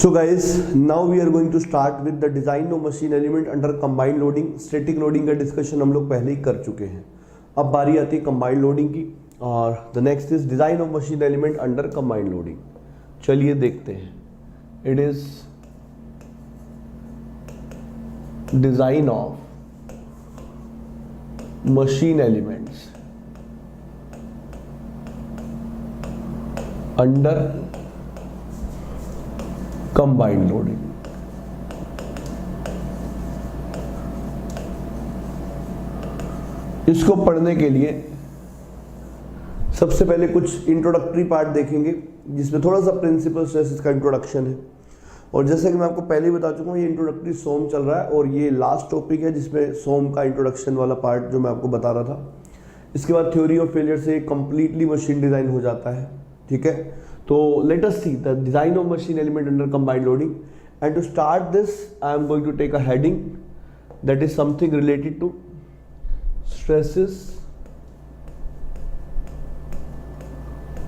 So guys, now we are going to start with the design of machine element under combined loading. Static loading का discussion हम लोग पहले ही कर चुके हैं. अब बारी आती है combined loading की और the next is design of machine element under combined loading. चलिए देखते हैं. It is design of machine elements under combined loading. इसको पढ़ने के लिए सबसे पहले कुछ इंट्रोडक्टरी पार्ट देखेंगे जिसमें थोड़ा सा प्रिंसिपल स्ट्रेसेस का इंट्रोडक्शन है. और जैसे कि मैं आपको पहले ही बता चुका हूँ, ये इंट्रोडक्टरी सोम चल रहा है और ये लास्ट टॉपिक है जिसमें सोम का इंट्रोडक्शन वाला पार्ट जो मैं आपको बता रहा था. इसके बाद थ्योरी ऑफ फेलियर से कंप्लीटली मशीन डिजाइन हो जाता है. ठीक है, तो let us see the design of machine element under combined loading. And to start this, I am going to take a heading that is something related to stresses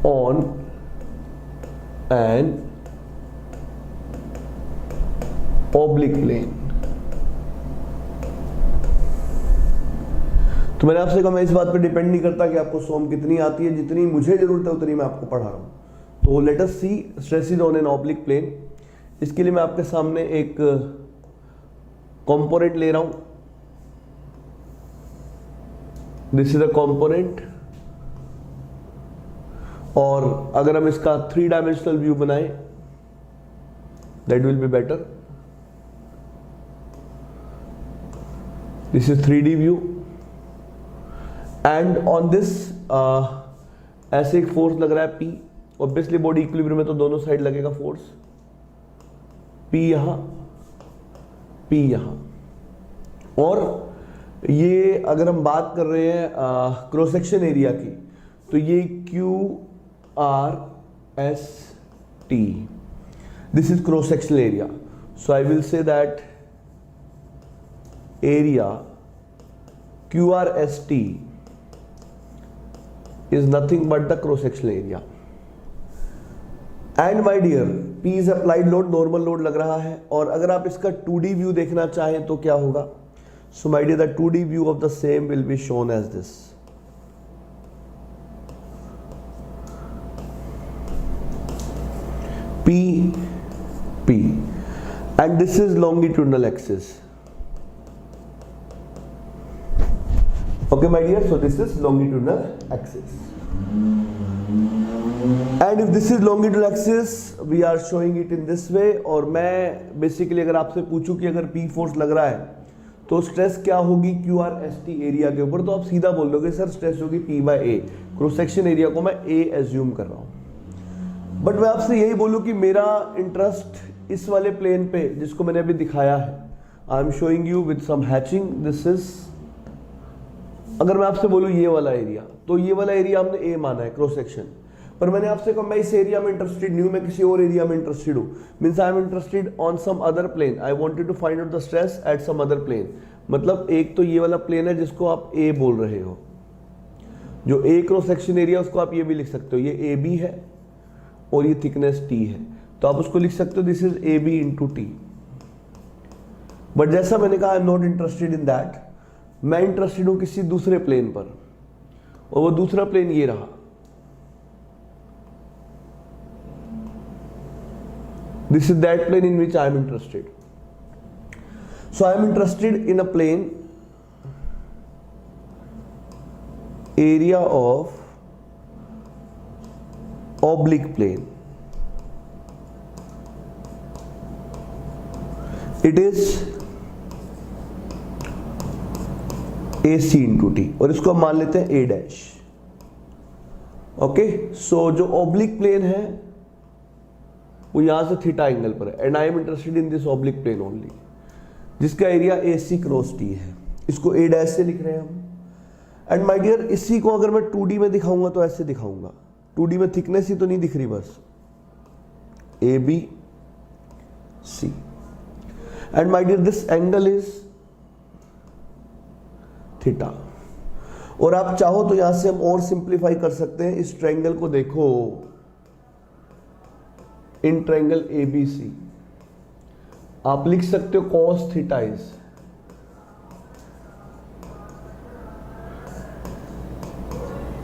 on an oblique plane. तो मैंने आपसे कहा मैं इस बात पे depend नहीं करता कि आपको सोम कितनी आती है, जितनी मुझे जरूरत है उतनी मैं आपको पढ़ा रहा हूँ. तो let us see stresses on an oblique plane. इसके लिए मैं आपके सामने एक कंपोनेंट ले रहा हूं. This is a component. और अगर हम इसका 3 डायमेंशनल व्यू बनाएं that will be better. This is 3D view and on this ऐसे एक फोर्स लग रहा है P. ऑब्वियसली बॉडी इक्विलिब्रियम में तो दोनों साइड लगेगा फोर्स. P यहां, P यहां. और ये अगर हम बात कर रहे हैं क्रॉस सेक्शन एरिया की तो ये QRST. This is cross section area. So I will say that area QRST is nothing but the cross sectional area. And my dear, P is applied load, normal load लग रहा है. और अगर आप इसका 2D व्यू देखना चाहें तो क्या होगा? So my dear, the 2D view of the same will be shown as this. P, P, and this is longitudinal axis. Okay my dear, so this is longitudinal axis. And if this is longitudinal axis, we are showing it in this way. और मैं basically अगर आपसे पूछूं कि अगर P force लग रहा है तो स्ट्रेस क्या होगी QRST एरिया के ऊपर, तो आप सीधा बोल दोगे सर स्ट्रेस होगी P/A. क्रॉस सेक्शन एरिया को मैं A एज्यूम कर रहा हूं. बट मैं आपसे यही बोलूं कि मेरा इंटरेस्ट इस वाले प्लेन पे जिसको मैंने अभी दिखाया है. I am showing you with some hatching. This is, अगर मैं आपसे बोलूं ये वाला एरिया, तो ये वाला एरिया हमने A माना है क्रॉस सेक्शन. पर मैंने आपसे कहा मैं इस एरिया में इंटरेस्टेड नहीं हूं, मैं किसी और एरिया में इंटरेस्टेड हूं. Means I am interested on some other plane. I wanted to find out the stress at some other plane. मतलब एक तो ये वाला प्लेन है जिसको आप A बोल रहे हो, जो A क्रॉस सेक्शन एरिया उसको आप ये भी लिख सकते हो, ये AB है और ये थिकनेस T है, तो आप उसको लिख सकते हो this is AB into T. But जैसा मैंने कहा I am not interested in that. मैं इंटरेस्टेड हूं किसी दूसरे प्लेन पर, और वो दूसरा प्लेन ये रहा. This is that plane in which I am interested. So I am interested in a plane area of oblique plane. It is AC into T और इसको हम मान लेते हैं A डैश. ओके, सो जो oblique plane है वो यहां से थीटा एंगल पर है. And I am interested in this oblique plane only, जिसका एरिया AC क्रॉस T है. इसको A डैश से लिख रहे हैं हम. एंड माय डियर, इसी को अगर मैं 2D में दिखाऊंगा तो ऐसे दिखाऊंगा. 2D में थिकनेस ही तो नहीं दिख रही, बस ABC. And my dear this angle is theta. और आप चाहो तो यहां से हम और सिंप्लीफाई कर सकते हैं. इस ट्रायंगल को देखो, इन ट्रायंगल ABC, आप लिख सकते हो cos theta is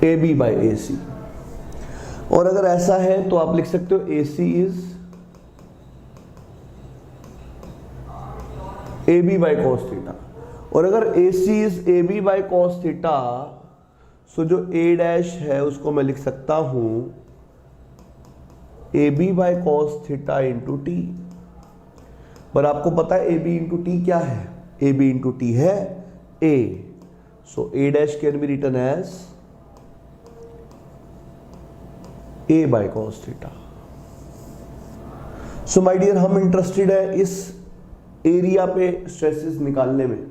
AB by AC, और अगर ऐसा है तो आप लिख सकते हो AC is AB by cos theta, और अगर AC is AB by cos theta, so जो A डैश है उसको मैं लिख सकता हूं AB by cos theta into T। पर आपको पता है AB इंटू T क्या है? AB इंटू T है A, so A dash can be written as A by cos theta. So my dear, हम इंटरेस्टेड है इस एरिया पे स्ट्रेसेस निकालने में,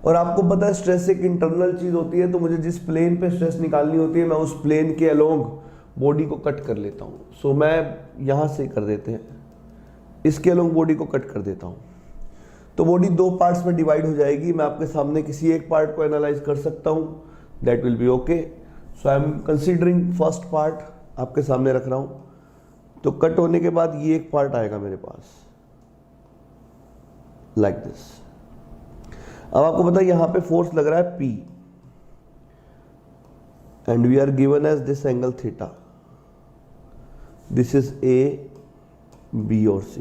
और आपको पता है स्ट्रेस एक इंटरनल चीज होती है, तो मुझे जिस प्लेन पे स्ट्रेस निकालनी होती है मैं उस प्लेन के अलोंग बॉडी को कट कर लेता हूँ। सो मैं यहाँ से कर देते हैं, इसके अलोंग बॉडी को कट कर देता हूँ, तो बॉडी दो पार्ट्स में डिवाइड हो जाएगी। मैं आपके सामने किसी एक पार्ट को एनालाइज कर सकता हूँ, that will be okay. So I am considering first part, आपके सामने रख रहा हूँ। तो कट होने के बाद ये एक पार्ट आएगा मेरे पास लाइक दिस। अब आपको पता है यहां पे फोर्स लग रहा है P, and we are given as this angle theta. This is A, B और C।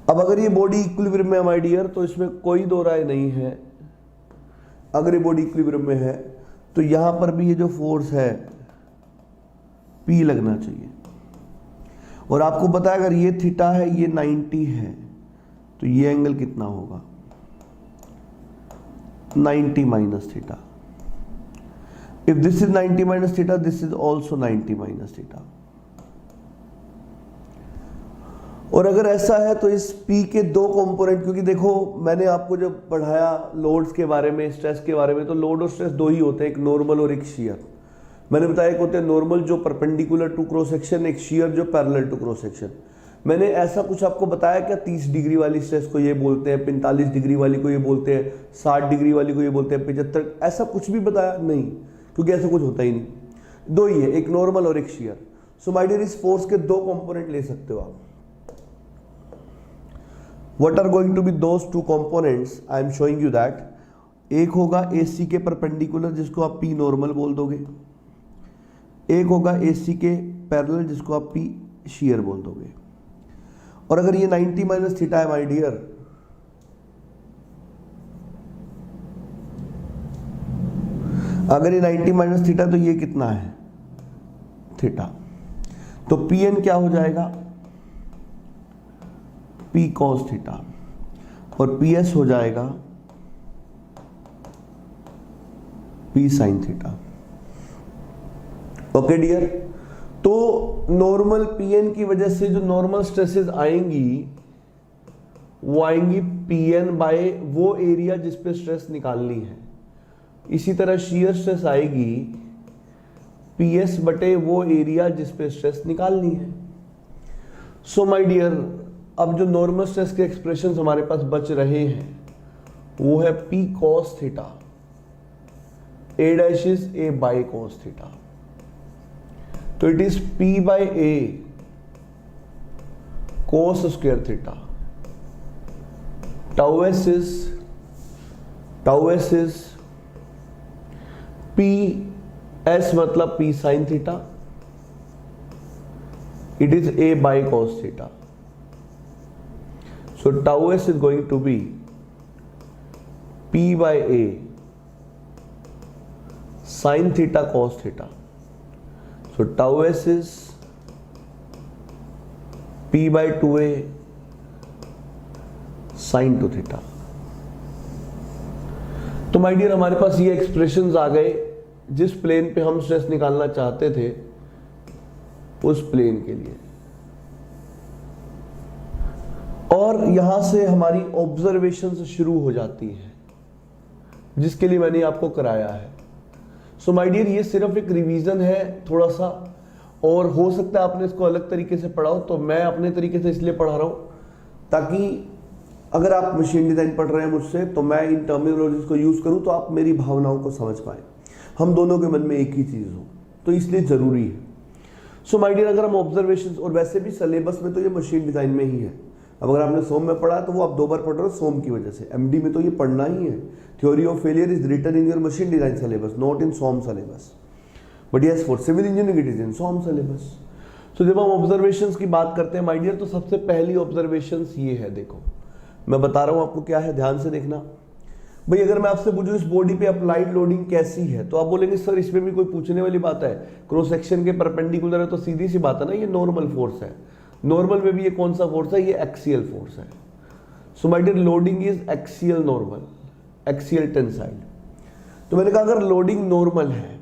अब अगर ये बॉडी इक्विलिब्रियम में है माय डियर, तो इसमें कोई दो राय नहीं है, अगर ये बॉडी इक्विलिब्रियम में है तो यहां पर भी ये जो फोर्स है P लगना चाहिए। और आपको पता है अगर ये थीटा है, ये 90 है, तो ये एंगल कितना होगा? 90 minus theta. If this is 90 minus theta, this is also 90 minus theta. और अगर ऐसा है तो इस P के दो कंपोनेंट, क्योंकि देखो मैंने आपको जब पढ़ाया लोड्स के बारे में, स्ट्रेस के बारे में, तो लोड और स्ट्रेस दो ही होते हैं, एक नॉर्मल और एक शियर। मैंने बताया एक होते हैं नॉर्मल जो परपेंडिकुलर टू क्रॉस सेक्शन, एक शियर जो पैरेलल टू क्रॉस सेक्शन। मैंने ऐसा कुछ आपको बताया क्या 30 डिग्री वाली स्ट्रेस को ये बोलते हैं, 45 डिग्री वाली को ये बोलते हैं, 60 डिग्री वाली को ये बोलते हैं, 75, ऐसा कुछ भी बताया नहीं, क्योंकि ऐसा कुछ होता ही नहीं। दो ही है, एक नॉर्मल और एक शियर। सो माय डियर, इस फोर्स के दो कंपोनेंट ले सकते हो आप। What are going to be those two components? I am showing you that. एक होगा AC के परपेंडिकुलर, जिसको आप P नॉर्मल बोल दोगे। एक होगा AC के पैरेलल, जिसको आप P शियर बोल दोगे। और अगर ये 90 माइनस थीटा है माय डियर, अगर ये 90 माइनस थीटा, तो ये कितना है? थीटा। तो Pn क्या हो जाएगा? P cos थीटा, और PS हो जाएगा P sin theta. Okay dear, तो नॉर्मल Pn की वजह से जो नॉर्मल स्ट्रेसेस आएंगी वो आएंगी Pn बाय वो एरिया जिस पे स्ट्रेस निकालनी है। इसी तरह शियर स्ट्रेस आएगी PS बटे वो एरिया जिस पे स्ट्रेस निकालनी है। सो माय डियर, अब जो नॉर्मल स्ट्रेस के एक्सप्रेशन हमारे पास बच रहे हैं वो है P cos theta, A dash is A by cos theta. तो it is P by A cos square theta. Tau S is P S मतलब P sin theta, it is A by cos theta. So tau S is going to be P by A sin theta cos theta. So tau s is P by 2a sin 2 theta. तो my dear, हमारे पास ये expressions आ गए जिस plane पे हम stress निकालना चाहते थे उस प्लेन के लिए। और यहां से हमारी ऑब्जर्वेशन शुरू हो जाती है, जिसके लिए मैंने आपको कराया है। सो माय डियर, ये सिर्फ एक रिवीजन है थोड़ा सा, और हो सकता है आपने इसको अलग तरीके से पढ़ा हो, तो मैं अपने तरीके से इसलिए पढ़ा रहा हूं ताकि अगर आप मशीन डिजाइन पढ़ रहे हैं मुझसे, तो मैं इन टर्मिनोलॉजीज को यूज करूं तो आप मेरी भावनाओं को समझ पाए, हम दोनों के मन में एक ही चीज हो, तो इसलिए जरूरी है। सो माय डियर, अगर हम ऑब्जर्वेशन, और वैसे भी सिलेबस में तो ये मशीन डिजाइन में ही है, अब अगर आपने सोम में पढ़ा तो वो आप 2 बार पढ़ रहे हो सोम की वजह से। एमडी में तो ये पढ़ना ही है। Theory of failure is written in your machine design syllabus, not in SOM syllabus, but yes for civil engineering it is in SOM syllabus. तो जब हम ऑब्जर्वेशंस की बात करते हैं माय डियर, तो सबसे पहली ऑब्जर्वेशंस ये है, देखो मैं बता रहा हूं आपको क्या है, ध्यान से देखना भाई। अगर मैं आपसे पूछूं इस बॉडी पे अप्लाइड लोडिंग कैसी है, तो आप बोलेंगे सर इसमें भी कोई पूछने वाली बात है, क्रॉस सेक्शन के परपेंडिकुलर है, तो सीधी सी बात है ना, ये नॉर्मल फोर्स है। नॉर्मल में भी ये कौन सा फोर्स है, ये एक्सियल फोर्स है। So my dear loading is axial normal, axial tensile. तो मैंने कहा अगर लोडिंग नॉर्मल है,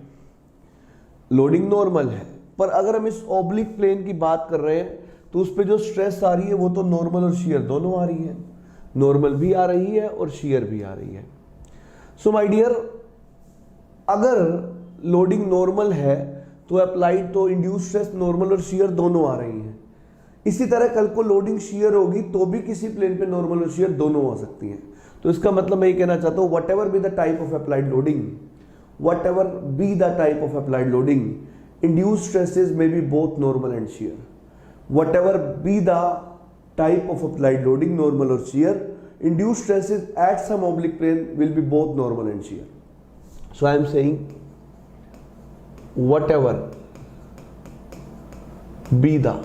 लोडिंग नॉर्मल है, पर अगर हम इस ऑब्लिक प्लेन की बात कर रहे हैं तो उस पर जो स्ट्रेस आ रही है वो तो नॉर्मल और शियर दोनों आ रही है, नॉर्मल भी आ रही है और शियर भी आ रही है। सो माय डियर अगर लोडिंग नॉर्मल है तो अप्लाइड तो इंड्यूस स्ट्रेस नॉर्मल और शियर दोनों आ रही है। इसी तरह कल को लोडिंग शियर होगी तो भी किसी प्लेन पे नॉर्मल और शियर दोनों हो सकती हैं। तो इसका मतलब मैं ये कहना चाहता हूं what ever be the type of applied loading, what ever be the type of applied loading, induced stresses may be both normal and shear. Whatever be the type of applied loading, normal or shear, induced stresses at some oblique plane will be both normal and shear. So I am saying whatever be the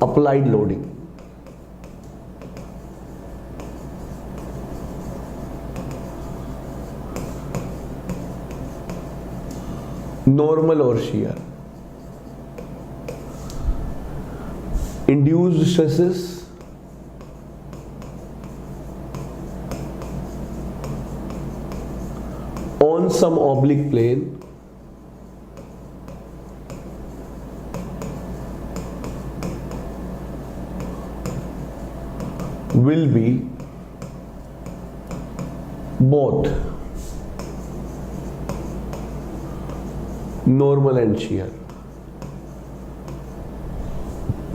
applied loading, normal or shear, induced stresses on some oblique plane will be both normal and shear.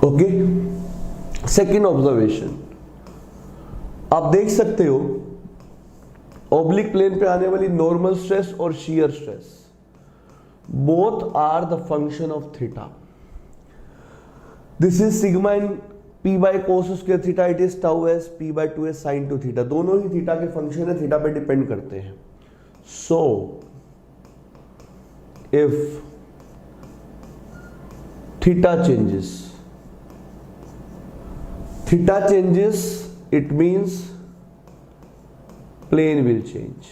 Okay, second observation, आप देख सकते हो oblique plane पे आने वाली normal stress और shear stress both are the function of theta. This is sigma in P by cos square theta, it is tau S P by 2s sine 2 theta. दोनों ही थीटा के function है, theta पे depend करते हैं। सो if theta changes, it means plane will change.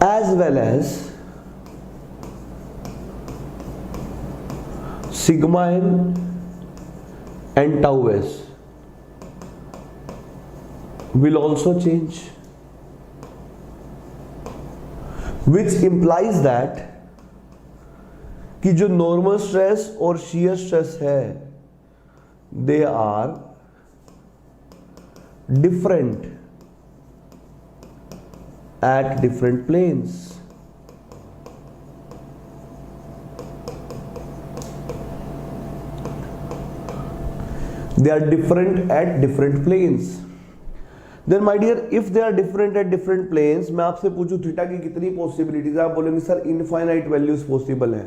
As well as sigma n and tau s will also change, which implies that कि जो normal stress और शियर स्ट्रेस है they are different at different planes. They are different at different planes. Then my dear, if they are different at different planes, मैं आपसे पूछूं theta की कितनी possibilities है, आप बोलेंगे सर इनफाइनाइट वैल्यूज पॉसिबल है।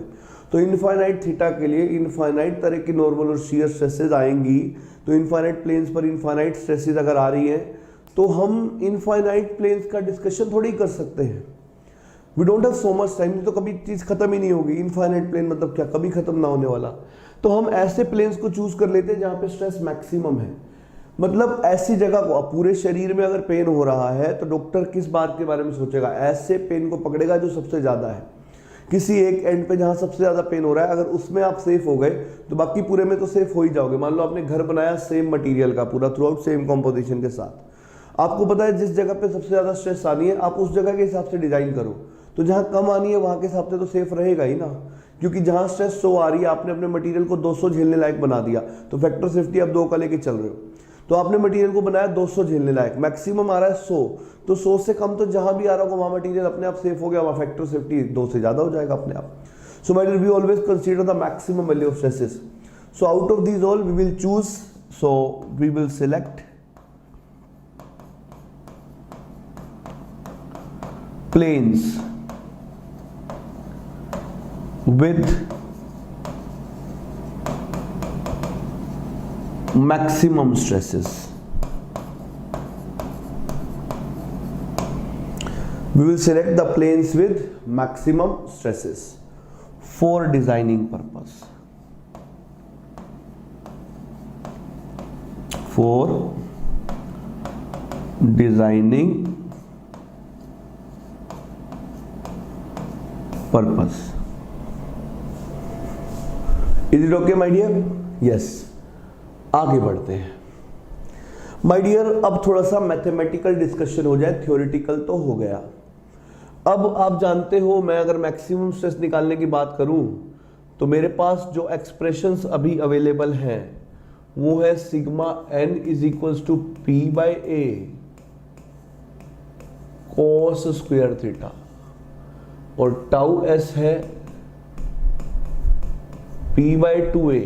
तो इनफाइनाइट थीटा के लिए इनफाइनाइट तरह की नॉर्मल और शियर स्ट्रेसेस आएंगी। तो इनफाइनाइट प्लेन्स पर इनफाइनाइट स्ट्रेसेस अगर आ रही हैं तो हम इनफाइनाइट प्लेन्स का डिस्कशन थोड़ी कर सकते हैं। We don't have so much time, तो कभी चीज़ खत्म ही नहीं होगी। इनफाइनाइट प्लेन मतलब क्या, कभी खत्म ना होने वाला। तो हम ऐसे प्लेन्स को चूज कर लेते हैं जहाँ पे स्ट्रेस मैक्सिमम है। मतलब ऐसी जगह को, पूरे शरीर में अगर पेन हो रहा है तो डॉक्टर किस बात के बारे में सोचेगा, ऐसे पेन को पकड़ेगा जो सबसे ज़्यादा है। किसी एक एंड पे जहाँ सबसे ज़्यादा पेन हो रहा है, अगर उसमें आप सेफ हो गए तो बाकी पूरे में तो सेफ हो ही जाओगे। मान लो आपने घर बनाया सेम मटेरियल का, पूरा थ्रू आउट सेम कॉम्पोजिशन के साथ, आपको पता है जिस जगह पे सबसे ज़्यादा स्ट्रेस आनी है आप उस जगह के हिसाब से डिज़ाइन करो। तो जहाँ कम आनी है वहाँ के हिसाब से तो सेफ रहेगा ही ना, क्योंकि जहाँ स्ट्रेस 100 आ रही है आपने अपने मटेरियल को 200 झेलने लायक बना दिया, तो फैक्टर सेफ्टी आप 2 का लेके चल रहे हो। तो आपने मटेरियल को बनाया 200 झेलने लायक, मैक्सिमम आ रहा है 100, तो 100 से कम तो जहां भी आ रहा होगा वहां मटेरियल अपने आप सेफ हो गया, वहां फैक्टर सेफ्टी 2 से ज्यादा हो जाएगा अपने आप। So my dear, we always consider the maximum value of stresses. So out of these all we will choose, so we will select planes with maximum stresses. We will select the planes with maximum stresses for designing purpose. For designing purpose. Is it okay, my dear? Yes. आगे बढ़ते हैं my dear. अब थोड़ा सा mathematical discussion हो जाए, theoretical तो हो गया। अब आप जानते हो, मैं अगर मैक्सिमम स्ट्रेस निकालने की बात करूं तो मेरे पास जो एक्सप्रेशंस अभी अवेलेबल हैं वो है sigma N is equals to P by A cos square theta, और टाउ एस है P by two A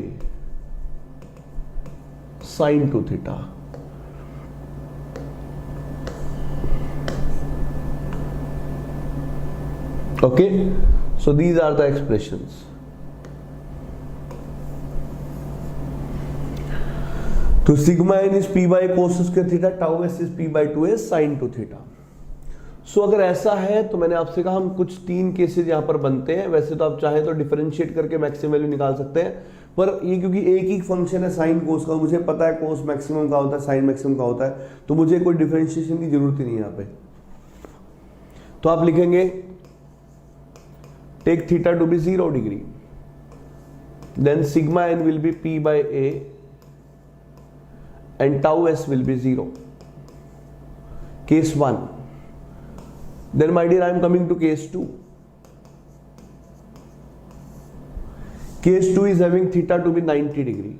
sine two theta. Okay, so these are the expressions. तो sigma N is P by cos square theta, tau S is P by two A sine two theta. So अगर ऐसा है तो मैंने आपसे कहा हम कुछ 3 केसेस यहां पर बनते हैं। वैसे तो आप चाहें तो डिफरेंशिएट करके मैक्सिमम वैल्यू निकाल सकते हैं, पर ये क्योंकि एक ही फंक्शन है साइन कोस का, मुझे पता है कोस मैक्सिमम का होता है, साइन मैक्सिमम का होता है, तो मुझे कोई डिफरेंशिएशन की जरूरत ही नहीं है यहाँ पे। तो आप लिखेंगे take theta to be 0 degree, then sigma n will be p by a and tau s will be 0. Case 1. Then my dear, I am coming to case 2. Case 2 is having theta to be 90 degree.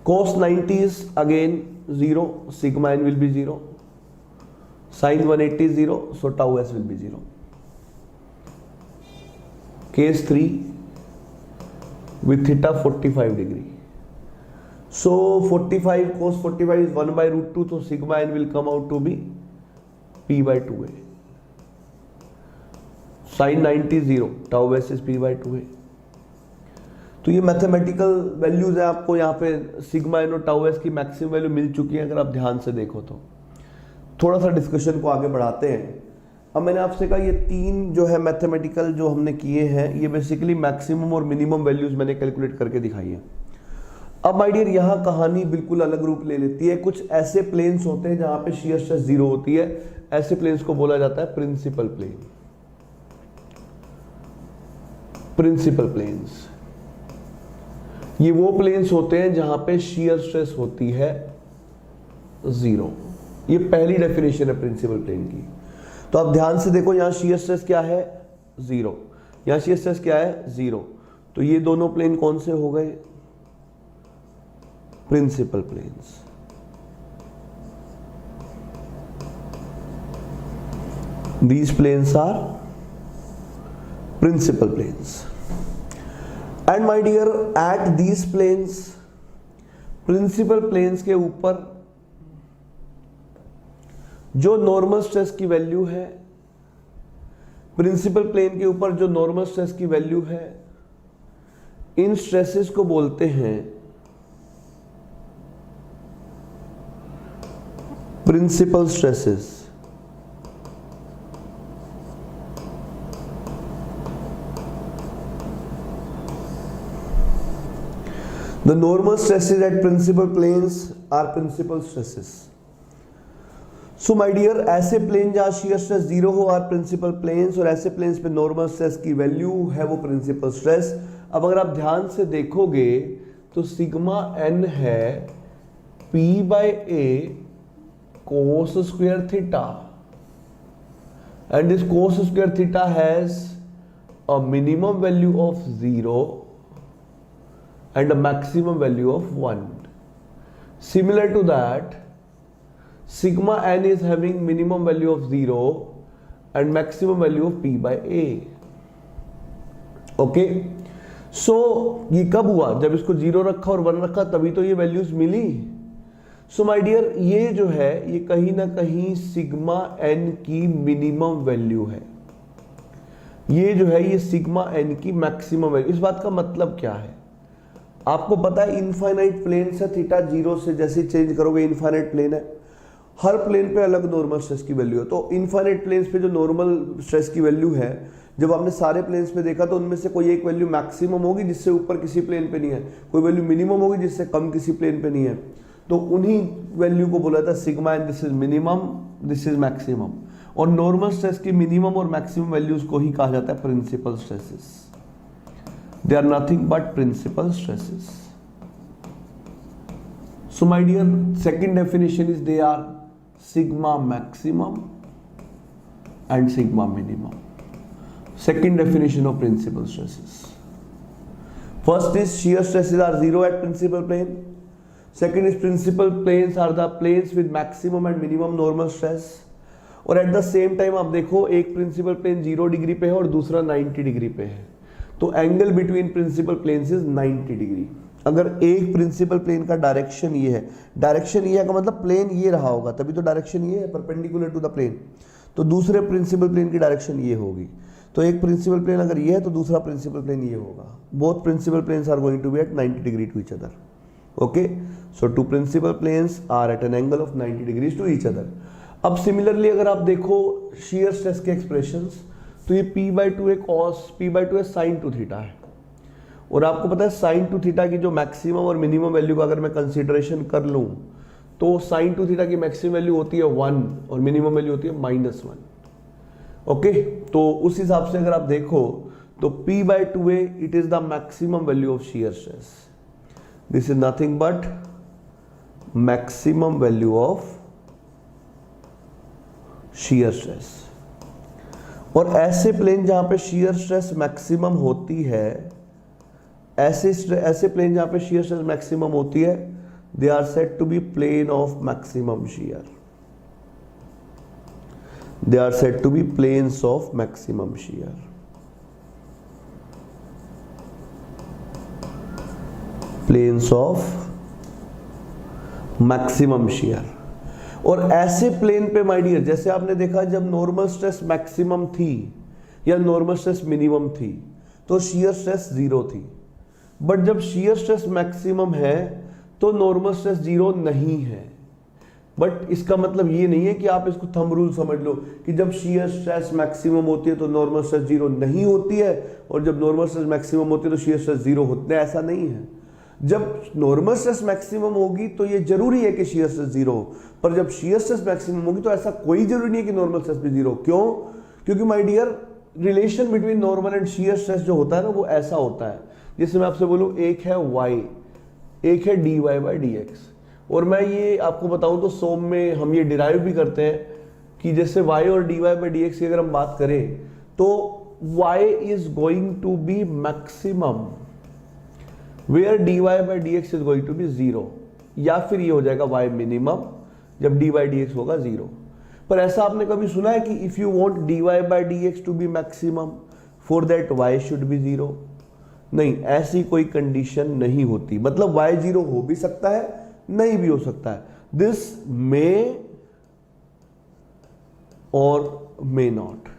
Cos 90 is again 0, sigma n will be 0. Sin 180 is 0, so tau s will be 0. Case 3 with theta 45 degree. So 45 cos 45 is 1 by root 2, so sigma n will come out to be p by 2a. Sin 90 0, tau s is p by 2a. तो ये mathematical values है, आपको यहाँ पे sigma N और tau S की maximum value मिल चुकी है अगर आप ध्यान से देखो तो। थोड़ा सा डिस्कशन को आगे बढ़ाते हैं। अब मैंने आपसे कहा ये 3 जो है मैथमेटिकल जो हमने किए हैं, ये बेसिकली मैक्सिमम और मिनिमम वैल्यूज मैंने कैलकुलेट करके दिखाई है। अब माय डियर यहाँ कहानी बिल्कुल अलग रूप ले लेती है। कुछ ऐसे प्लेन्स होते हैं जहां पे शियर स्ट्रेस 0 होती है, ऐसे प्लेन्स को बोला जाता है प्रिंसिपल प्लेन। प्रिंसिपल प्लेन्स ये वो प्लेन्स होते हैं जहां पे शियर स्ट्रेस होती है 0। ये पहली डेफिनेशन है प्रिंसिपल प्लेन की। तो आप ध्यान से देखो, यहां शियर स्ट्रेस क्या है 0, यहां शियर स्ट्रेस क्या है 0, तो ये दोनों प्लेन कौन से हो गए principal planes. These planes are principal planes. And my dear, at these planes, principal planes के ऊपर जो नॉर्मल स्ट्रेस की वैल्यू है, प्रिंसिपल प्लेन के ऊपर जो नॉर्मल स्ट्रेस की वैल्यू है, इन स्ट्रेसेस को बोलते हैं principal stresses. The normal stresses at principal planes are principal stresses. So my dear, ऐसे प्लेन जहां शियर स्ट्रेस 0 हो आर प्रिंसिपल प्लेन्स, और ऐसे प्लेन्स पे नॉर्मल स्ट्रेस की वैल्यू है वो प्रिंसिपल स्ट्रेस। अब अगर आप ध्यान से देखोगे तो सिग्मा एन है p by a cos square theta, and this cos square theta has a minimum value of 0 and a maximum value of 1. Similar to that, sigma n is having minimum value of 0 and maximum value of p by a. Okay, so ये कब हुआ? जब इसको 0 रखा और 1 रखा तभी तो ये वैल्यूज मिली। सो माय डियर, ये जो है ये कहीं ना कहीं सिग्मा n की मिनिमम वैल्यू है। ये जो है ये सिग्मा एन की मैक्सिमम है। इस बात का मतलब क्या है, आपको पता है इनफाइनाइट प्लेन से थीटा जीरो से जैसे चेंज करोगे, इनफाइनाइट प्लेन है, हर प्लेन पे अलग नॉर्मल स्ट्रेस की वैल्यू है। तो इनफाइनाइट प्लेन्स पे जो नॉर्मल स्ट्रेस की वैल्यू है, जब आपने सारे प्लेन्स पे देखा तो उनमें से कोई एक वैल्यू मैक्सिमम होगी जिससे ऊपर किसी प्लेन पे नहीं है, कोई वैल्यू मिनिमम होगी जिससे कम किसी प्लेन पे नहीं है। तो उन्हीं वैल्यू को बोला था sigma and this is minimum, this is maximum. और नॉर्मल स्ट्रेस की मिनिमम और मैक्सिमम वैल्यूज को ही कहा जाता है principal stresses. They are nothing but principal stresses. So my dear, second definition is they are sigma maximum and sigma minimum. Second definition of principal stresses. First is shear stresses are zero at principal plane. Second is principal planes are the planes with maximum and minimum normal stress. और at the same time आप देखो एक principal plane 0 degree पे है और दूसरा 90 degree पे है, तो angle between principal planes is 90 degree. अगर एक प्रिंसिपल प्लेन का डायरेक्शन ये है, डायरेक्शन ये है का मतलब प्लेन ये रहा होगा, तभी तो डायरेक्शन ये है परपेंडिकुलर टू द प्लेन, तो दूसरे प्रिंसिपल प्लेन की डायरेक्शन ये होगी। तो एक प्रिंसिपल प्लेन अगर ये है तो दूसरा प्रिंसिपल प्लेन ये होगा। Both principal planes are going to be at 90 degree to each other. Okay, so two principal planes are at an angle of 90 degrees to each other. अब सिमिलरली अगर आप देखो शियर स्ट्रेस के expressions, तो ये p/2 है cos, p/2 है sin 2 theta है। और आपको पता है sin 2 थीटा की जो मैक्सिमम और मिनिमम वैल्यू का अगर मैं कंसीडरेशन कर लूं, तो sin 2 थीटा की मैक्सिमम वैल्यू होती है 1 और मिनिमम वैल्यू होती है -1। ओके, तो उस हिसाब से अगर आप देखो तो p/2 है, it is the maximum value of shear stress. This is nothing but maximum value of shear stress. और ऐसे प्लेन जहां पे शियर स्ट्रेस मैक्सिमम होती है, ऐसे प्लेन जहां पे शियर स्ट्रेस मैक्सिमम होती है, they are said to be plane of maximum shear. They are said to be planes of maximum shear. Planes of maximum shear. और ऐसे प्लेन पे माय डियर, जैसे आपने देखा जब नॉर्मल स्ट्रेस मैक्सिमम थी या नॉर्मल स्ट्रेस मिनिमम थी तो शियर स्ट्रेस 0 थी, बट जब शियर स्ट्रेस मैक्सिमम है तो नॉर्मल स्ट्रेस 0 नहीं है। बट इसका मतलब ये नहीं है कि आप इसको थंब रूल समझ लो कि जब शियर स्ट्रेस मैक्सिमम होती है तो नॉर्मल स्ट्रेस 0 नहीं होती है, और जब नॉर्मल स्ट्रेस मैक्सिमम होती है तो शियर स्ट्रेस 0 होते हैं। ऐसा नहीं है। जब नॉर्मल स्ट्रेस मैक्सिमम होगी तो ये जरूरी है कि शियर स्ट्रेस 0 हो, पर जब शियर स्ट्रेस मैक्सिमम होगी तो ऐसा कोई जरूरी नहीं है कि नॉर्मल स्ट्रेस भी 0। क्यों? क्योंकि my dear, relation between normal and shear stress जो होता है ना, वो ऐसा होता है जैसे मैं आपसे बोलूं एक है y, एक है dy/dx। और मैं ये आपको बताऊं तो सोम में हम ये डिराइव भी करते हैं कि जैसे y और dy/dx की अगर हम बात करें तो y is going to be maximum where dy/dx is going to be 0, या फिर ये हो जाएगा y मिनिमम जब dy/dx होगा 0। पर ऐसा आपने कभी सुना है कि if you want dy/dx to be maximum for that y should be 0? नहीं, ऐसी कोई कंडीशन नहीं होती। मतलब y 0 हो भी सकता है, नहीं भी हो सकता है। दिस मे और may not,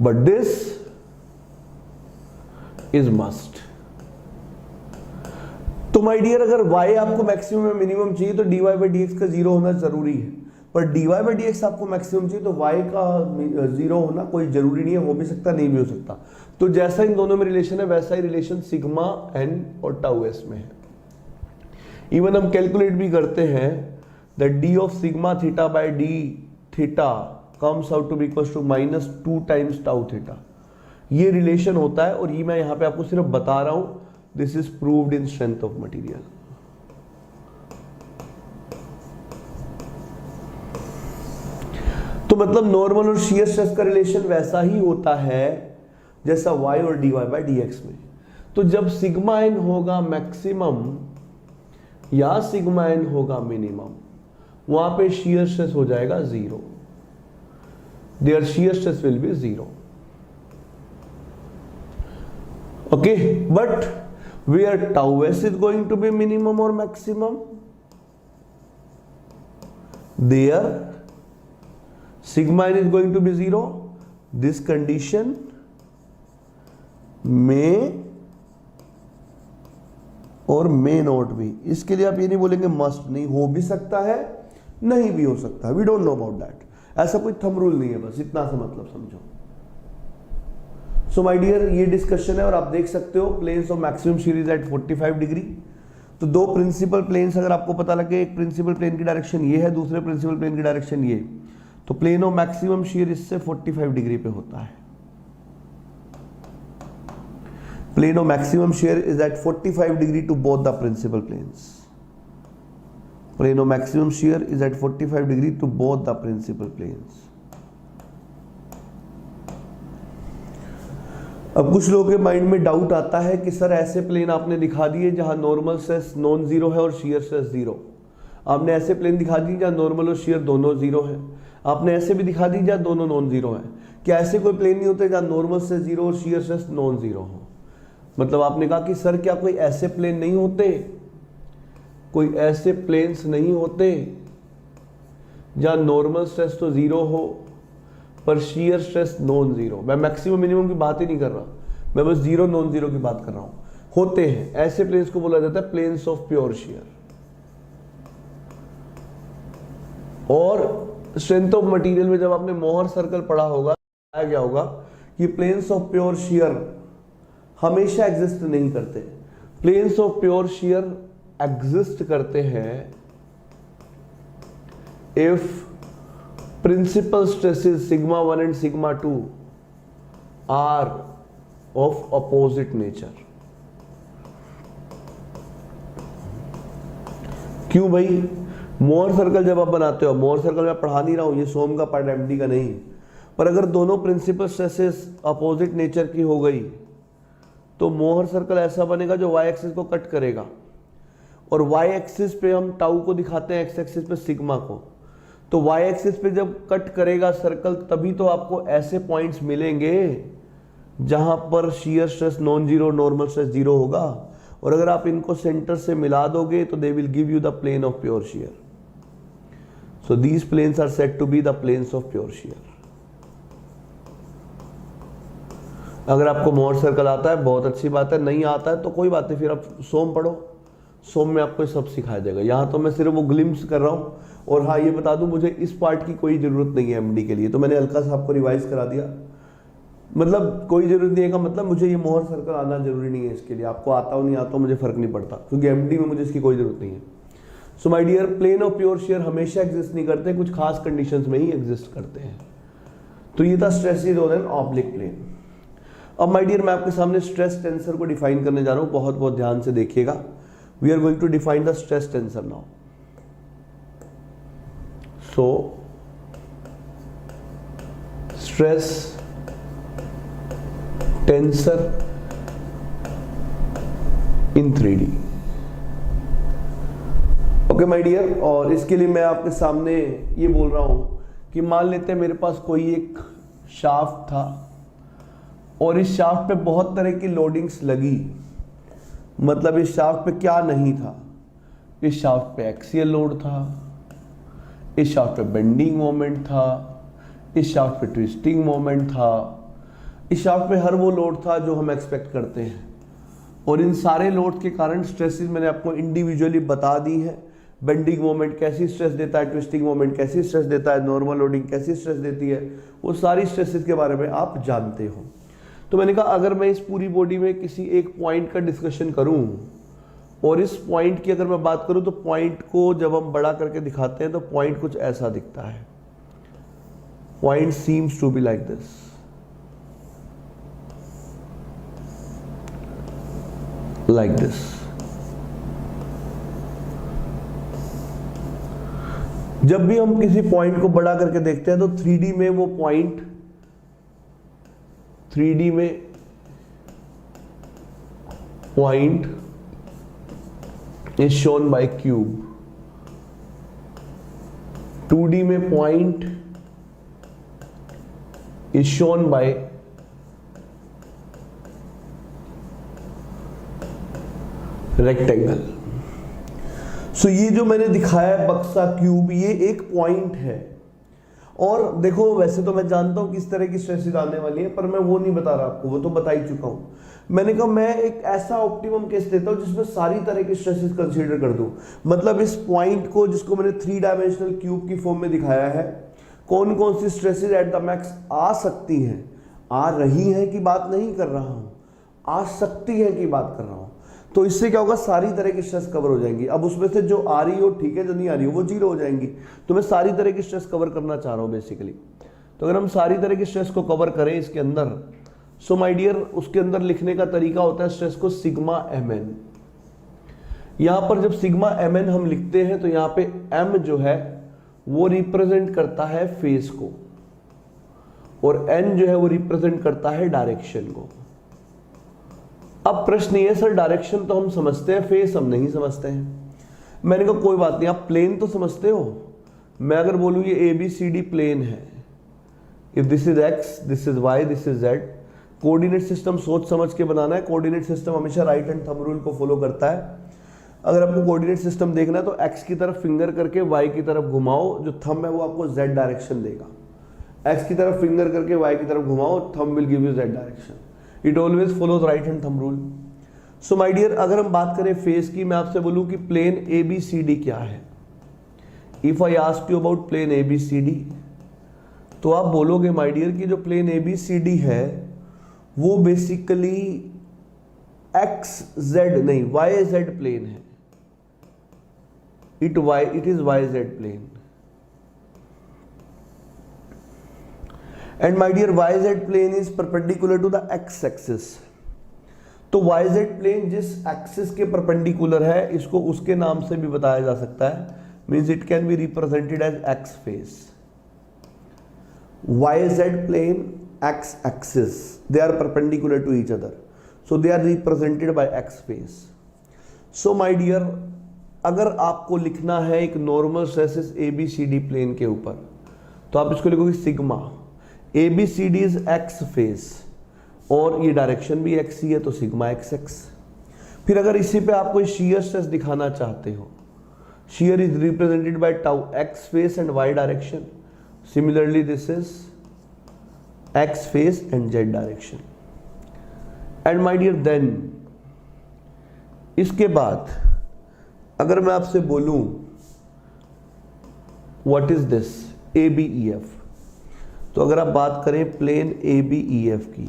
but this is must. तो माय डियर, अगर y आपको मैक्सिमम या मिनिमम चाहिए तो dy/dx का 0 होना जरूरी है, पर dy/dx आपको मैक्सिमम चाहिए तो y का 0 होना कोई जरूरी नहीं है। हो भी सकता, नहीं भी हो सकता। तो जैसा इन दोनों में रिलेशन है वैसा ही रिलेशन सिग्मा n और टाउ s में है। इवन हम कैलकुलेट भी करते हैं that d of sigma theta by d theta comes out to be equal to -2 times tau theta. ये रिलेशन होता है और ये मैं यहां पे आपको सिर्फ बता रहा हूं। This is proved in strength of material. तो मतलब नॉर्मल और शियर स्ट्रेस का रिलेशन वैसा ही होता है जैसा y और dy/dx में। तो जब सिग्मा n होगा मैक्सिमम या सिग्मा n होगा मिनिमम, वहां पे शियर स्ट्रेस हो जाएगा 0। There shear stress will be 0। Okay, but where tau s is going to be minimum और maximum, there sigma n is going to be 0 this condition में और may not be. इसके लिए आप ये नहीं बोलेंगे मस्ट, नहीं, हो भी सकता है नहीं भी हो सकता है, we don't know about that. ऐसा कोई थंब रूल नहीं है, बस इतना सा मतलब समझो। सो माय डियर, ये डिस्कशन है और आप देख सकते हो planes of maximum shear is at 45 degree. तो दो प्रिंसिपल प्लेन्स अगर आपको पता लगे, एक प्रिंसिपल प्लेन की डायरेक्शन ये है, दूसरे प्रिंसिपल प्लेन की डायरेक्शन ये, तो प्लेन ऑफ मैक्सिमम शीयर इससे 45 डिग्री पे होता है। Plane of maximum shear is at 45 degree to both the principal planes. Plane of maximum shear is at 45 degree to both the principal planes. अब कुछ लोगों के माइंड में डाउट आता है कि सर ऐसे प्लेन आपने दिखा दिए जहां नॉर्मल स्ट्रेस नॉन जीरो है और शियर स्ट्रेस जीरो। आपने ऐसे प्लेन दिखा दिए जहां नॉर्मल और शियर दोनों जीरो है। आपने ऐसे भी दिखा दी जहां दोनों नॉन जीरो है। क्या ऐसे कोई प्लेन नहीं होते जहां नॉर्मल स्ट्रेस जीरो और शियर स्ट्रेस नॉन जीरो हो? मतलब आपने कहा कि सर क्या कोई ऐसे प्लेन नहीं होते, कोई ऐसे प्लेन्स नहीं होते जहां नॉर्मल स्ट्रेस तो जीरो हो पर शियर स्ट्रेस नॉन जीरो? मैं मैक्सिमम मिनिमम की बात ही नहीं कर रहा, मैं बस जीरो नॉन जीरो की बात कर रहा हूं। होते हैं ऐसे प्लेन्स को बोला जाता है प्लेन्स ऑफ प्योर शियर। और स्ट्रेंथ ऑफ मटेरियल में जब आपने मोहर सर्कल पढ़ा होगा, आया गया होगा कि प्लेन्स ऑफ प्योर शियर हमेशा एग्जिस्ट नहीं करते। Planes of pure shear exist करते हैं if principal stresses sigma 1 and sigma 2 are of opposite nature. क्यों भाई? मोहर सर्कल जब आप बनाते हो, मोहर सर्कल मैं पढ़ा नहीं रहा हूं, ये सोम का पार्ट एमडी का नहीं, पर अगर दोनों प्रिंसिपल स्ट्रेसेस अपोजिट नेचर की हो गई तो मोहर सर्कल ऐसा बनेगा जो वाई एक्सिस को कट करेगा, और वाई एक्सिस पे हम टाउ को दिखाते हैं, एक्स एक्सिस पे सिग्मा को। तो वाई एक्सिस पे जब कट करेगा सर्कल तभी तो आपको ऐसे पॉइंट्स मिलेंगे जहां पर shear stress non zero, normal stress zero होगा। और अगर आप इनको सेंटर से मिला दोगे तो they will give you the plane of pure shear. So these planes are said to be the planes of pure shear. अगर आपको मोहर सर्कल आता है बहुत अच्छी बात है, नहीं आता है तो कोई बात नहीं, फिर आप सोम पढ़ो, सोम में आपको सब सिखाया जाएगा। यहाँ तो मैं सिर्फ वो ग्लिम्स कर रहा हूँ। और हाँ, ये बता दूं, मुझे इस पार्ट की कोई ज़रूरत नहीं है एमडी के लिए, तो मैंने हल्का सा आपको रिवाइज करा दिया। मतलब कोई ज़रूरत नहीं है का मतलब मुझे ये मोहर सर्कल आना जरूरी नहीं है इसके लिए। आपको आता हो नहीं आता हो मुझे फ़र्क नहीं पड़ता, क्योंकि एमडी में मुझे इसकी कोई ज़रूरत नहीं है। So my dear, plane of pure shear हमेशा एग्जिस्ट नहीं करते, कुछ खास कंडीशंस में ही एग्जिस्ट करते हैं। तो ये था stresses on an oblique plane. अब माय डियर, मैं आपके सामने स्ट्रेस टेंसर को डिफाइन करने जा रहा हूं, बहुत बहुत ध्यान से देखिएगा। We are going to define the stress tensor now. So stress tensor in 3D। Okay my dear, और इसके लिए मैं आपके सामने ये बोल रहा हूं कि मान लेते हैं मेरे पास कोई एक शाफ्ट था और इस शाफ्ट पे बहुत तरह की लोडिंग्स लगी। मतलब इस शाफ्ट पे क्या नहीं था? इस शाफ्ट पे एक्सियल लोड था, इस शाफ्ट पे बेंडिंग मोमेंट था, इस शाफ्ट पे ट्विस्टिंग मोमेंट था, इस शाफ्ट पे हर वो लोड था जो हम एक्सपेक्ट करते हैं। और इन सारे लोड के कारण स्ट्रेसेस मैंने आपको इंडिविजुअली बता दी है। बेंडिंग मोमेंट कैसी स्ट्रेस देता है, ट्विस्टिंग मोमेंट कैसी स्ट्रेस देता है, नॉर्मल लोडिंग कैसी स्ट्रेस देती है, वो सारी स्ट्रेसेस के बारे में आप जानते हो। तो मैंने कहा अगर मैं इस पूरी बॉडी में किसी एक पॉइंट का डिस्कशन करूं और इस पॉइंट की अगर मैं बात करूं तो पॉइंट को जब हम बड़ा करके दिखाते हैं तो पॉइंट कुछ ऐसा दिखता है। Point seems to be like this. Like this. जब भी हम किसी पॉइंट को बड़ा करके देखते हैं तो 3D में वो पॉइंट 3D में point is shown by cube, 2D में point is shown by rectangle. So ये जो मैंने दिखाया है बक्सा क्यूब, ये एक पॉइंट है और देखो वैसे तो मैं जानता हूं किस तरह की स्ट्रेसेस आने वाली है, पर मैं वो नहीं बता रहा आपको, वो तो बता ही चुका हूं। मैंने कहा मैं एक ऐसा ऑप्टिमम केस देता हूं जिसमें सारी तरह की स्ट्रेसेस कंसीडर कर दूं। मतलब इस पॉइंट को जिसको मैंने 3 डायमेंशनल क्यूब की फॉर्म में दिखाया है, कौन कौन सी स्ट्रेसेस एट द मैक्स आ सकती हैं, आ रही हैं की बात नहीं कर रहा हूं, आ सकती है की बात कर रहा हूं। तो इससे क्या होगा, सारी तरह की स्ट्रेस कवर हो जाएंगी। अब उसमें से जो आ रही हो ठीक है, जो नहीं आ रही हो वो जीरो हो जाएंगी। तो मैं सारी तरह की स्ट्रेस कवर करना चाह रहा हूं बेसिकली। तो अगर हम सारी तरह की स्ट्रेस को कवर करें इसके अंदर, सो माय डियर उसके अंदर लिखने का तरीका होता है स्ट्रेस को सिग्मा mn। यहां पर जब सिग्मा mn हम लिखते हैं तो यहां पे m जो है वो रिप्रेजेंट करता है फेस को, और n जो है वो रिप्रेजेंट करता है डायरेक्शन को। अब प्रश्न ये सर डायरेक्शन तो हम समझते हैं, फेस हम नहीं समझते हैं। मैंने कहा कोई बात नहीं, आप प्लेन तो समझते हो। मैं अगर बोलूं ये ABCD प्लेन है, if this is x, this is y, this is z, coordinate system सोच समझ के बनाना है। कोऑर्डिनेट सिस्टम हमेशा राइट हैंड थंब रूल को फॉलो करता है। अगर आपको कोऑर्डिनेट सिस्टम देखना है तो x की तरफ फिंगर करके y की तरफ घुमाओ, जो थंब है वो आपको z डायरेक्शन देगा। x की तरफ फिंगर करके y की तरफ घुमाओ, thumb will give you z direction. It always follows right hand thumb rule. So my dear अगर हम बात करें फेस की, मैं आपसे बोलूं कि प्लेन ABCD क्या है। If I ask you about plane ABCD, तो आप बोलोगे माय डियर कि जो प्लेन ABCD है वो बेसिकली XZ नहीं YZ प्लेन है। It is YZ plane. And my dear YZ plane is perpendicular to the X axis। तो YZ plane जिस एक्सिस के परपेंडिकुलर है, इसको उसके नाम से भी बताया जा सकता है, means it can be represented as X face. YZ plane, X axis, they are perpendicular to each other, so they are represented by X face। So my dear अगर आपको लिखना है एक नॉर्मल स्ट्रेसेस ABCD प्लेन के ऊपर, तो आप इसको लिखोगे sigma ABCD is X face, और ये डायरेक्शन भी X ही है तो सिग्मा XX। फिर अगर इसी पे आप कोई शेयर स्ट्रेस दिखाना चाहते हो, shear is represented by tau X face and Y direction. Similarly this is X face and Z direction. And my dear then इसके बाद अगर मैं आपसे बोलूं व्हाट इज दिस ABEF, तो अगर आप बात करें प्लेन ABEF की,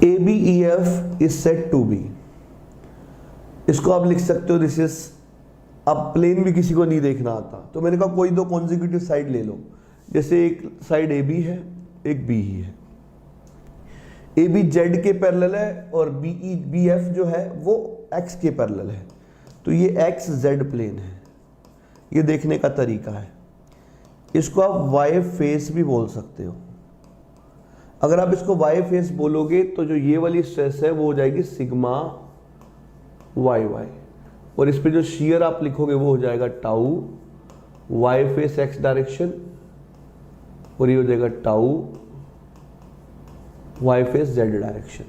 ABEF is said to be, इसको आप लिख सकते हो दिस इज, अब प्लेन भी किसी को नहीं देखना आता तो मैंने कहा कोई दो कॉन्जिक्यूटिव साइड ले लो, जैसे एक साइड AB है एक B ही है। AB Z के पैरेलल है और BF जो है वो X के पैरेलल है, तो ये XZ प्लेन है। ये देखने का तरीका है। इसको आप Y फेस भी बोल सकते हो। अगर आप इसको Y फेस बोलोगे तो जो ये वाली स्ट्रेस है वो हो जाएगी सिग्मा YY, और इस पे जो शेयर आप लिखोगे वो हो जाएगा tau Y face X direction, और ये हो जाएगा tau Y face Z direction.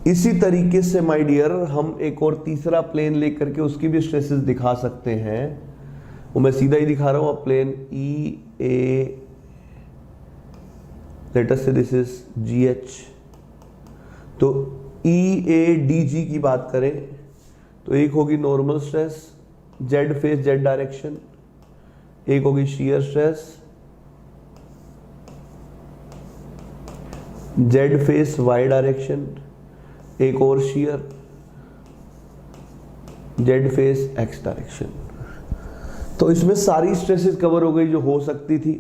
इसी तरीके से माय डियर हम एक और तीसरा प्लेन लेकर के उसकी भी स्ट्रेसेस दिखा सकते हैं, वो मैं सीधा ही दिखा रहा हूं। प्लेन EA, लेट अस से दिस इज GH, तो EADG की बात करें तो एक होगी normal stress Z face Z direction, एक होगी shear stress Z face Y direction, एक और share Z face X direction. तो इसमें सारी स्ट्रेसेस कवर हो गई जो हो सकती थी।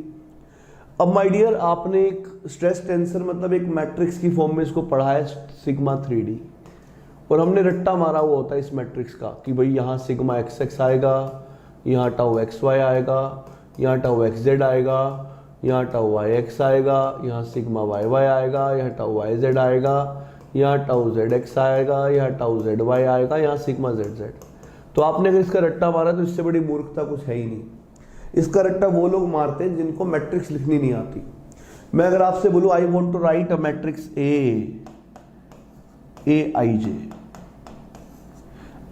अब माय डियर आपने एक स्ट्रेस टेंसर मतलब एक मैट्रिक्स की फॉर्म में इसको पढ़ा है सिग्मा 3D, और हमने रट्टा मारा हुआ होता है इस मैट्रिक्स का कि भाई यहाँ सिग्मा XX आएगा, यहाँ टाउ XY आएगा, यहाँ टाउ XZ आएगा, यहाँ टाउ YX आएगा, यहाँ सिग्मा YY आएगा, यहाँ टाउ YZ आएगा, यहाँ टाउ ZX आएगा, यहाँ टाउ ZY आएगा, यहाँ सिग्मा ZZ। तो आपने अगर इसका रट्टा मारा तो इससे बड़ी मूर्खता कुछ है ही नहीं। इसका रट्टा वो लोग मारते हैं जिनको मैट्रिक्स लिखनी नहीं आती। मैं अगर आपसे बोलूं I want to write a matrix AIJ,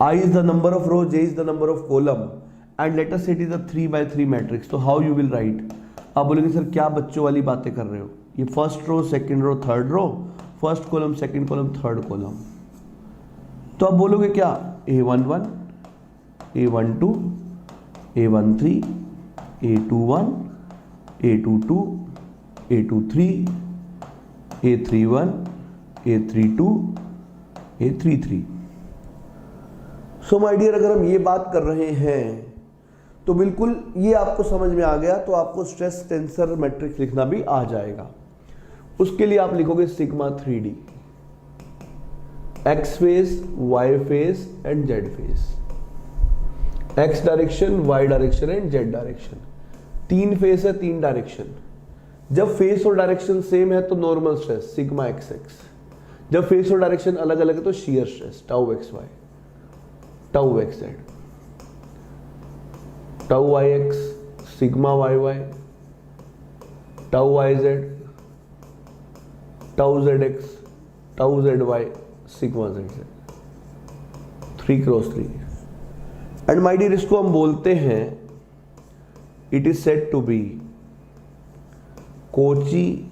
I is the number of row, J is the number of column, and let us say it is a 3x3 matrix. तो how you will write? आप बोलेंगे sir क्या बच्चों वाली बातें कर रहे हो, ये first row, second row, third row, first column, second column, third column. तो आप बोलोगे क्या, A11, A12, A13, A21, A22, A23, A31, A32, A33. So my dear, अगर हम ये बात कर रहे हैं तो बिल्कुल ये आपको समझ में आ गया, तो आपको स्ट्रेस टेंसर मैट्रिक्स लिखना भी आ जाएगा. उसके लिए आप लिखोगे sigma 3D, X face, Y face and Z face. X direction, Y direction and Z direction. 3 face है, 3 डायरेक्शन. जब फेस और डायरेक्शन सेम है तो normal stress sigma x X. जब फेस और डायरेक्शन अलग अलग है तो shear stress tau x Y, tau x Z, tau Y X, sigma Y Y, tau Y Z, tau Z X, tau Z Y, sigma Z Z. 3x3. And my dear, इसको हम बोलते हैं, it is said to be Cauchy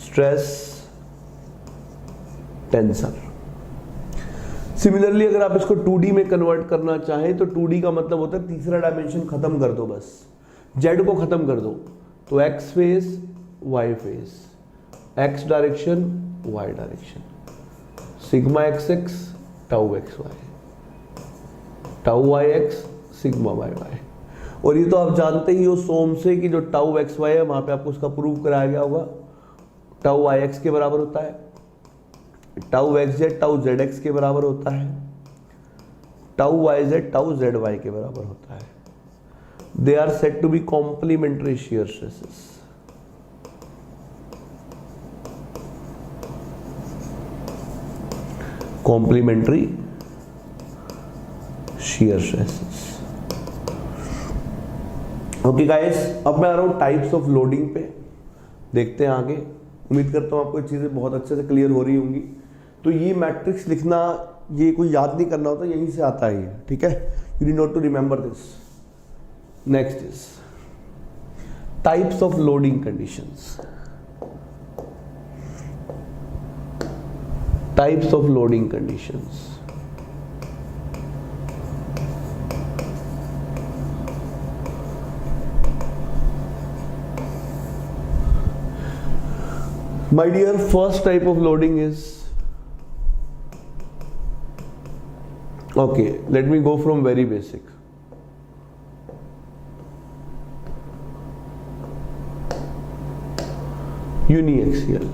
stress tensor. Similarly अगर आप इसको 2D में convert करना चाहें तो 2D का मतलब होता है तीसरा डायमेंशन खत्म कर दो, बस जेड को खत्म कर दो. तो X face, Y face, X direction, Y direction, sigma x X, tau x Y, tau Y X, sigma Y Y. और ये तो आप जानते ही हो सोम से कि जो टाउ एक्स वाई है वहां पे आपको उसका प्रूव कराया गया होगा, टाउ वाई एक्स के बराबर होता है, tau x Z tau Z X के बराबर होता है, tau Y Z tau Z Y के बराबर होता है. They are said to be complementary shear stresses. Complementary shear stresses. Okay guys, अब मैं आ रहा हूं टाइप्स ऑफ लोडिंग पे. देखते हैं आगे. उम्मीद करता हूं आपको ये चीजें बहुत अच्छे से क्लियर हो रही होंगी. तो ये मैट्रिक्स लिखना, ये कोई याद नहीं करना होता, यहीं से आता है ये, ठीक है. You need not to remember this. Next is types of loading conditions. Types of loading conditions. My dear, first type of loading is, okay, let me go from very basic. Uniaxial.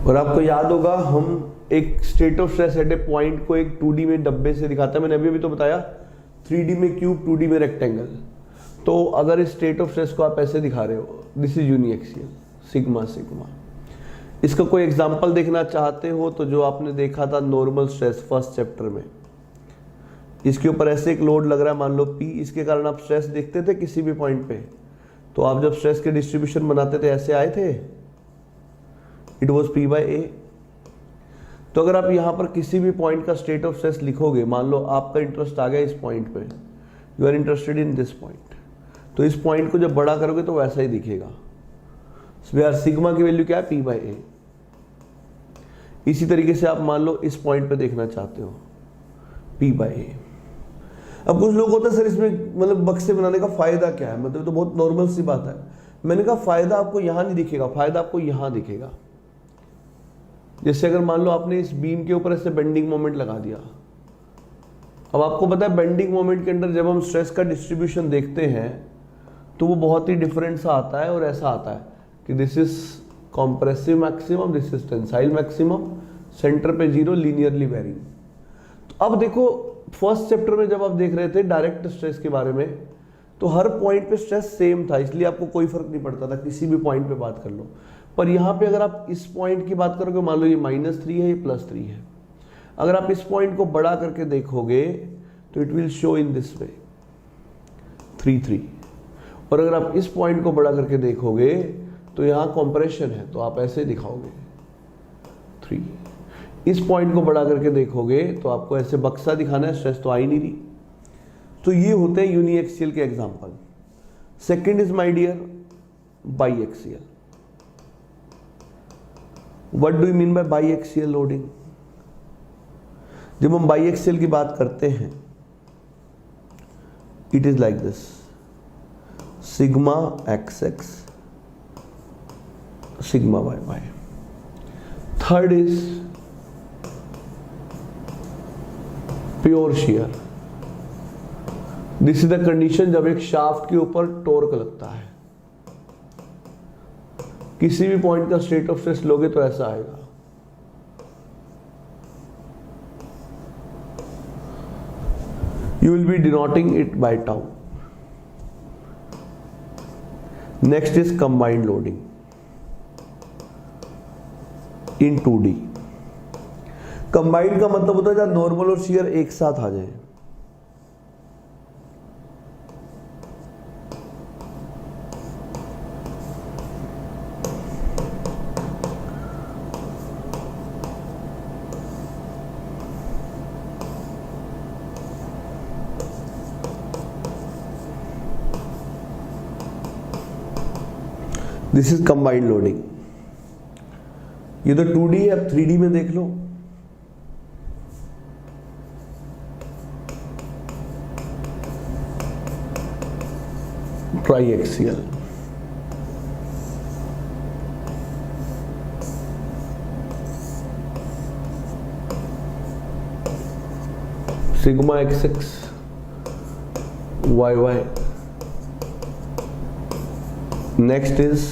और आपको याद होगा हम एक state of stress eight A point को एक 2D में डब्बे से दिखाता है. मैंने अभी तो बताया 3D में क्यूब, 2D में रेक्टेंगल. तो अगर इस स्टेट ऑफ स्ट्रेस को आप ऐसे दिखा रहे हो, this is uniaxial, sigma sigma. इसका कोई एग्जांपल देखना चाहते हो तो जो आपने देखा था नॉर्मल स्ट्रेस फर्स्ट चैप्टर में, इसके ऊपर ऐसे एक लोड लग रहा है मान लो P, इसके कारण आप स्ट्रेस देखते थे किसी भी पॉइंट पे. तो आप जब स्ट्रेस के डिस्ट्रीब्यूशन बनाते थे ऐसे आए थे, इट वॉज P/A. तो अगर आप यहाँ पर किसी भी पॉइंट का स्टेट ऑफ स्ट्रेस लिखोगे, मान लो आपका इंटरेस्ट आ गया इस पॉइंट पे, you are interested in this point, तो इस पॉइंट को जब बड़ा करोगे तो वैसा ही दिखेगा. सिग्मा की वैल्यू क्या है, P/A. इसी तरीके से आप मान लो इस पॉइंट पे देखना चाहते हो, P/A. अब कुछ लोग होते हैं सर इसमें मतलब बक्से बनाने का फायदा क्या है, मतलब तो बहुत नॉर्मल सी बात है. मैंने कहा फायदा आपको यहां नहीं दिखेगा, फायदा आपको यहां दिखेगा. जैसे अगर मान लो आपने इस बीम के ऊपर ऐसे बेंडिंग मोमेंट लगा दिया. अब आपको पता है बेंडिंग मोमेंट के अंदर जब हम स्ट्रेस का डिस्ट्रीब्यूशन देखते हैं तो वो बहुत ही डिफरेंट सा आता है, और ऐसा आता है कि this is compressive maximum, this is tensile maximum, centre पे 0, लीनियरली वेरिंग. तो अब देखो फर्स्ट चैप्टर में जब आप देख रहे थे डायरेक्ट स्ट्रेस के बारे में, तो हर पॉइंट पे स्ट्रेस सेम था, इसलिए आपको कोई फर्क नहीं पड़ता था, किसी भी पॉइंट पे बात कर लो. पर यहाँ पे अगर आप इस पॉइंट की बात करोगे, मान लो ये -3 है, ये +3 है, अगर आप इस पॉइंट को बड़ा करके देखोगे तो it will show in this way 3-3. और अगर आप इस पॉइंट को बड़ा करके देखोगे तो यहाँ कॉम्प्रेशन है, तो आप ऐसे दिखाओगे 3। इस पॉइंट को बड़ा करके देखोगे तो आपको ऐसे बक्सा दिखाना है, स्ट्रेस तो आ ही नहीं रही। तो ये होते हैं यूनिएक्सियल के example. Second is my dear biaxial. What do you mean by biaxial loading? जब हम बाईएक्सियल की बात करते हैं, it is like this, sigma x x, sigma Y y. Third is pure shear. This is the condition जब एक shaft के ऊपर टॉर्क लगता है। किसी भी पॉइंट का स्टेट ऑफ स्ट्रेस लोगे तो ऐसा आएगा। You will be denoting it by tau. Next is combined loading in 2D. Combined का मतलब होता है जब नॉर्मल और शियर एक साथ आ जाए। This is combined loading. ये तो 2D है, अब 3D में देख लो। Triaxial, sigma x x y y. Next is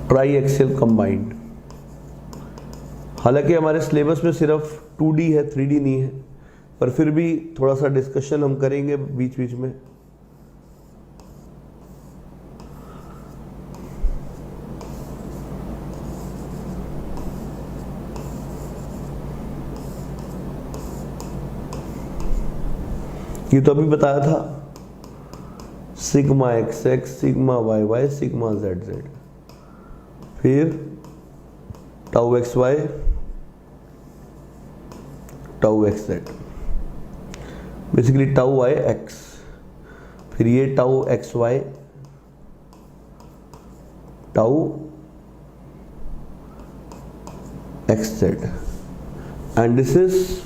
triaxial combined. हालांकि हमारे सिलेबस में सिर्फ 2D है, 3D नहीं है, पर फिर भी थोड़ा सा डिस्कशन हम करेंगे बीच बीच में। ये तो अभी बताया था, sigma x x, sigma Y y, sigma Z z, फिर tau x Y, tau x z, basically tau Y x, फिर ये tau x Y, tau x z, and this is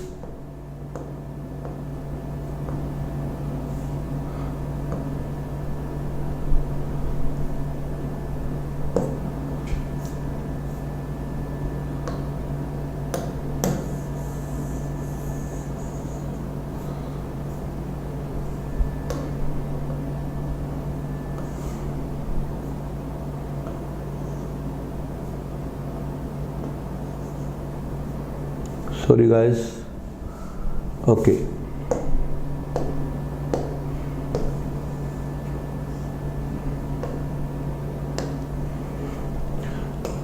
sorry guys, okay,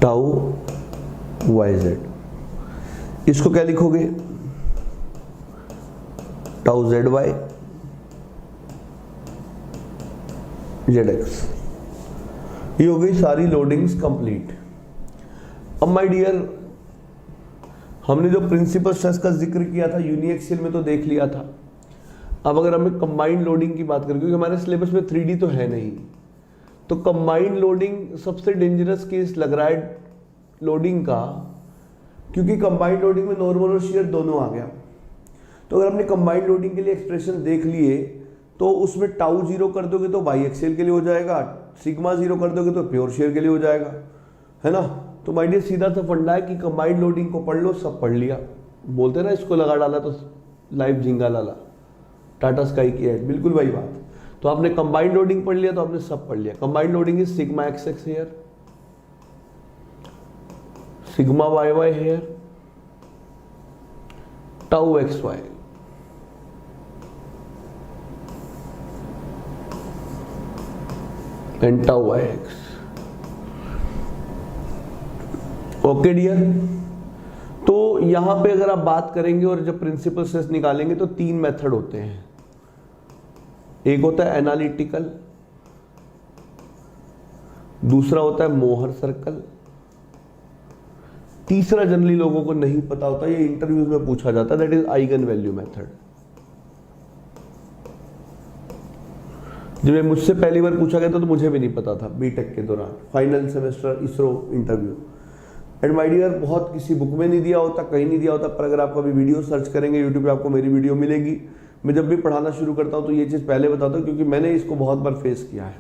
tau Y z, इसको क्या लिखोगे? Tau Z y z x. ये हो गई सारी लोडिंग्स कंप्लीट। अब माय डियर, हमने जो प्रिंसिपल स्ट्रेस का जिक्र किया था यूनिएक्सियल में तो देख लिया था। अब अगर हमें कंबाइंड लोडिंग की बात करें, क्योंकि हमारे सिलेबस में 3D तो है नहीं, तो कंबाइंड लोडिंग सबसे डेंजरस केस लग रहा है लोडिंग का, क्योंकि कंबाइंड लोडिंग में नॉर्मल और शियर दोनों आ गया। तो अगर हमने कंबाइंड लोडिंग के लिए एक्सप्रेशन देख लिए तो उसमें टाउ 0 कर दोगे तो बाईएक्सियल के लिए हो जाएगा, सिग्मा 0 कर दोगे तो प्योर शियर के लिए हो जाएगा, है ना। तो माय डियर सीधा सा फंडा है कि कंबाइंड लोडिंग को पढ़ लो, सब पढ़ लिया। बोलते ना इसको लगा डाला तो लाइव झिंगा लाला, टाटा स्काई की एड, बिल्कुल वही बात। तो आपने कंबाइंड लोडिंग पढ़ लिया तो आपने सब पढ़ लिया। Combined loading is sigma x X here, sigma Y Y here, tau x Y, and tau Y X. Okay dear, तो यहां पे अगर आप बात करेंगे और जब प्रिंसिपल स्ट्रेस निकालेंगे तो 3 मेथड होते हैं। एक होता है एनालिटिकल, दूसरा होता है मोहर सर्कल, तीसरा जनरली लोगों को नहीं पता होता, ये इंटरव्यूज में पूछा जाता है, that is eigen value method. जब मुझसे पहली बार पूछा गया था तो मुझे भी नहीं पता था, बीटेक के दौरान final semester ISRO interview. And my dear, बहुत किसी बुक में नहीं दिया होता, कहीं नहीं दिया होता, पर अगर आप कभी वीडियो सर्च करेंगे यूट्यूब पे आपको मेरी वीडियो मिलेगी। मैं जब भी पढ़ाना शुरू करता हूँ तो ये चीज़ पहले बताता हूँ, क्योंकि मैंने इसको बहुत बार फेस किया है।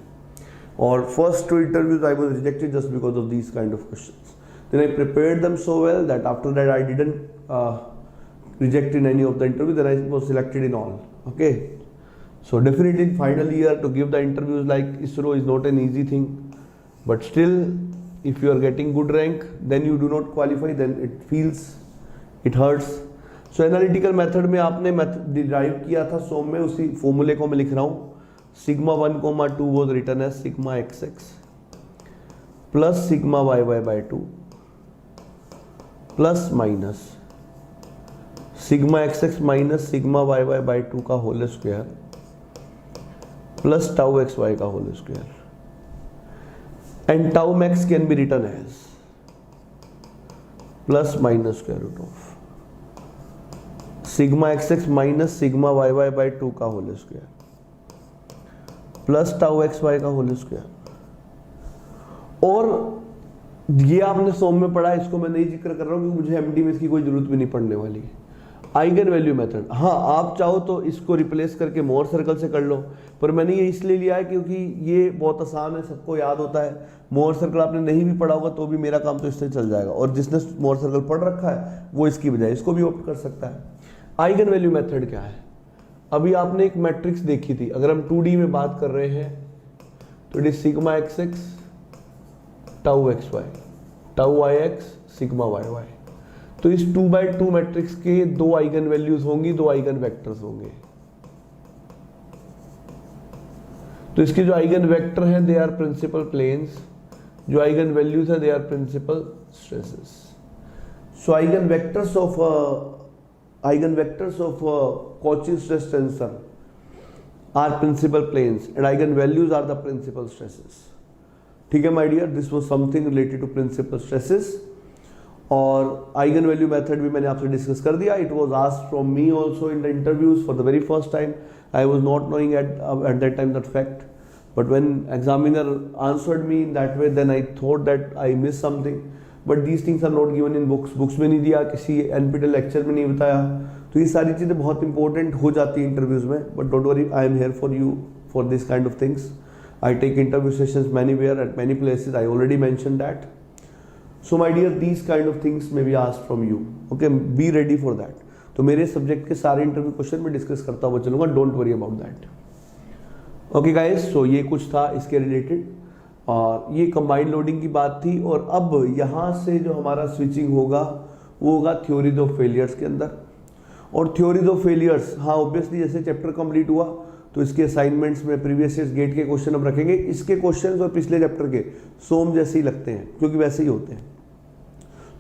और first 2 interviews I was rejected just because of these kind of questions. Then I prepared them so well that after that I didn't reject in any of the interview, then I was selected in all. Okay, so definitely in final year to give the interviews like ISRO is not an easy thing, but still if you are getting good rank then you do not qualify, then it feels, it hurts. So analytical method में आपने derive किया था सोम में, उसी फॉर्मूले को मैं लिख रहा हूँ। Sigma 1,2 was written as sigma xx plus sigma yy by 2 plus minus sigma xx minus sigma yy by 2 का whole square plus tau x y का whole square, and tau max can be written as plus minus square root of sigma x x minus sigma Y y by 2 का whole square plus tau x y का whole square. और ये आपने सोम में पढ़ा, इसको मैं नहीं जिक्र कर रहा हूं क्योंकि मुझे एमडी में इसकी कोई जरूरत भी नहीं पड़ने वाली। आइगन वैल्यू मेथड, हाँ आप चाहो तो इसको रिप्लेस करके मोर सर्कल से कर लो, पर मैंने ये इसलिए लिया है क्योंकि ये बहुत आसान है, सबको याद होता है। मोर सर्कल आपने नहीं भी पढ़ा होगा तो भी मेरा काम तो इससे चल जाएगा, और जिसने मोर सर्कल पढ़ रखा है वो इसकी बजाय इसको भी ऑप्ट कर सकता है। आइगन वैल्यू मेथड क्या है? अभी आपने एक मैट्रिक्स देखी थी, अगर हम 2D में बात कर रहे हैं तो it is sigma x X tau x Y tau Y X sigma Y Y. तो इस 2x2 मैट्रिक्स के 2 आइगन वैल्यूज होंगी, 2 आइगन वेक्टर्स होंगे। तो इसके जो आइगन वेक्टर हैं दे आर प्रिंसिपल प्लेन्स, जो आइगन वैल्यूज हैं they are principal stresses. So eigen vectors of Cauchy stress tensor are principal planes and eigen values are the principal stresses. ठीक है my dear, this was something related to principal stresses. और eigen value method भी मैंने आपसे discuss कर दिया। It was asked from me also in the interviews for the very first time. I was not knowing at that time that fact, but when examiner answered me in that way then I thought that I miss something, but these things are not given in books में नहीं दिया, किसी NPTEL lecture में नहीं बताया। तो ये सारी चीज़ें बहुत इंपॉर्टेंट हो जाती है इंटरव्यूज में, but don't worry, I am here for you for this kind of things. I take interview sessions many where at many places, I already mention that. So my dear, these kind of things may be asked from you. Okay, be ready for that. तो मेरे subject के सारे interview question में discuss करता हुआ चलूंगा, don't worry about that. Okay guys, so ये कुछ था इसके रिलेटेड, और ये कंबाइंड लोडिंग की बात थी। और अब यहाँ से जो हमारा स्विचिंग होगा वो होगा थ्योरीज ऑफ फेलियर्स के अंदर। और थ्योरीज ऑफ फेलियर्स, हाँ ऑब्वियसली जैसे चैप्टर कंप्लीट हुआ तो इसके असाइनमेंट्स में प्रीवियस ईयर्स गेट के क्वेश्चन हम रखेंगे। इसके क्वेश्चंस और पिछले चैप्टर के सोम जैसे ही लगते हैं, क्योंकि वैसे ही होते हैं।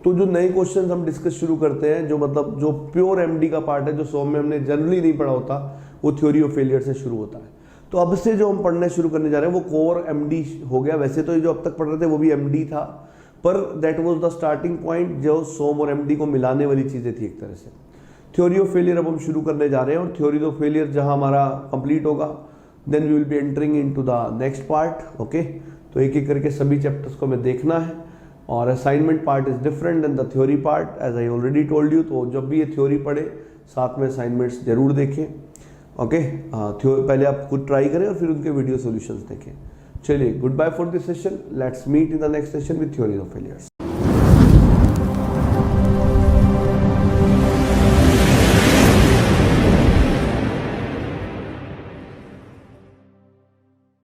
तो जो नए क्वेश्चंस हम डिस्कस शुरू करते हैं, जो मतलब जो प्योर एमडी का पार्ट है, जो सोम में हमने जनरली नहीं पढ़ा होता, वो थ्योरी ऑफ फेलियर से शुरू होता है। तो अब से जो हम पढ़ने शुरू करने जा रहे हैं वो कोर एमडी हो गया। वैसे तो ये जो अब तक पढ़ रहे थे वो भी एमडी था, पर that was the starting point, जो सोम और एमडी को मिलाने वाली चीज़ें थी एक तरह से। थ्योरी ऑफ फेलियर अब हम शुरू करने जा रहे हैं, और थ्योरी ऑफ फेलियर जहां हमारा कंप्लीट होगा then we will be entering into the next part. Okay, तो एक एक करके सभी चैप्टर्स को हमें देखना है, और assignment part is different than the theory part as I already told you. तो जब भी ये थ्योरी पढ़े साथ में असाइनमेंट्स जरूर देखें। ओके, पहले आप खुद ट्राई करें और फिर उनके वीडियो सॉल्यूशंस देखें। चलिए, good bye for this session, let's meet in the next session with theory of failures.